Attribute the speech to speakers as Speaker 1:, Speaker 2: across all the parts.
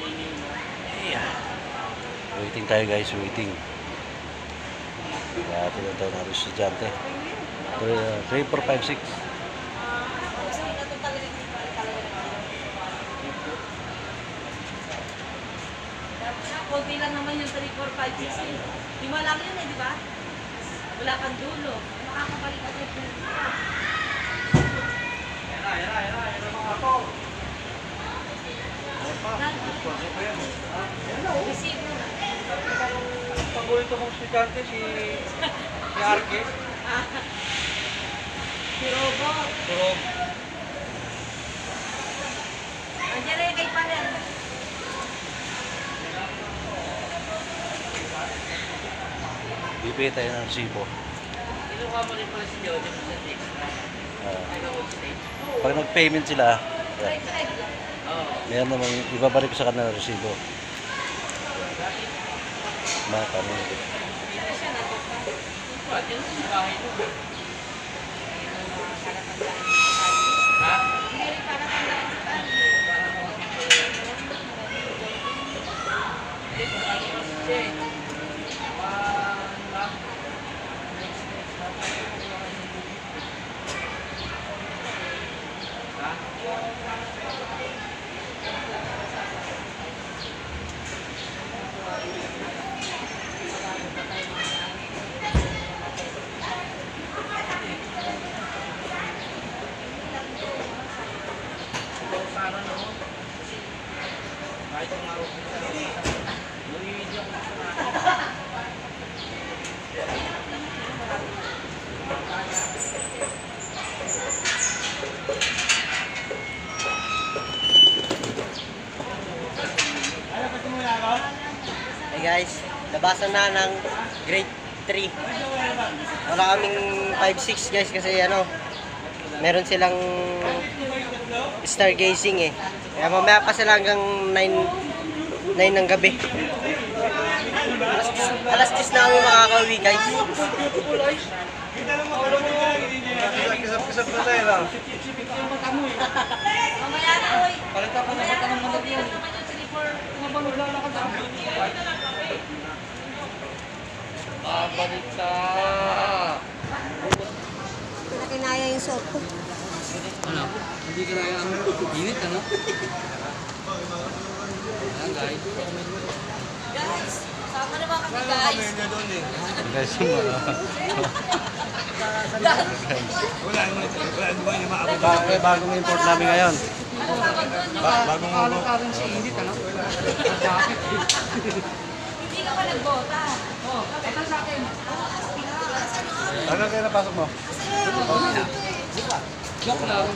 Speaker 1: Ayan. Waiting tayo guys, waiting. Kaya tinatay natin estudyante. 3, 4, 5, 6.
Speaker 2: Kunti lang naman yung 3, 4, 5, 6. 5 lang yun di ba? Wala kang dulo. Makakabalik ka dito. Yan mga ako. Receive mo na.
Speaker 3: Paborito kong estudyante si Arke.
Speaker 2: Si Robot.
Speaker 3: Pero
Speaker 2: Andiyan na yung kay Panel.
Speaker 1: Bibigay tayo ng resibo.
Speaker 3: kinuha mo rin pala si Jojo sa text na.
Speaker 1: Pag nag-payment sila, yan. Meron naman, ibabalik ko sa kanila ng resibo. Kami.
Speaker 3: Ba't yun sa bahay mo? Ha? Sana no? Kahit ang araw ko sa video ko sa
Speaker 4: Hey guys, labasan na ng grade 3. Wala kaming 5-6 guys kasi meron silang stargazing eh. Kaya mamaya pa sila hanggang 9 ng gabi. Alas 10 na kami makakauwi guys.
Speaker 3: Kisap-kisap na tayo lang.
Speaker 2: Mamaya na, oy.
Speaker 3: Palita pa na ba't anong mga yan?
Speaker 2: Naman yung 3, 4.
Speaker 3: Babalik ka.
Speaker 2: Nakinaya yung soap ko.
Speaker 3: Ano? Hindi ka na ang init, ano? Ayan, guys.
Speaker 2: Guys, sama na ba kami guys?
Speaker 1: Guys, bagong import namin ngayon. Bagong
Speaker 3: Parang si init, ano? Jacket.
Speaker 2: Hindi ka pa nagbota.
Speaker 3: Ito sa akin.
Speaker 1: Hanggang kayo napasok mo?
Speaker 3: Joke lang.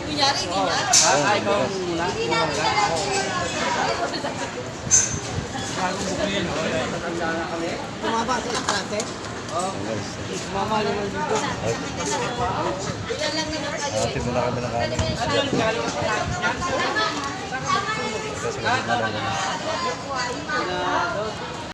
Speaker 2: Kunyari, hindi na.
Speaker 3: Ikaw muna.
Speaker 4: Tumaba sa estrate.
Speaker 3: Mama naman dito.
Speaker 2: Ilan lang naman kayo eh.
Speaker 1: Muna kami ng kanin. Kasi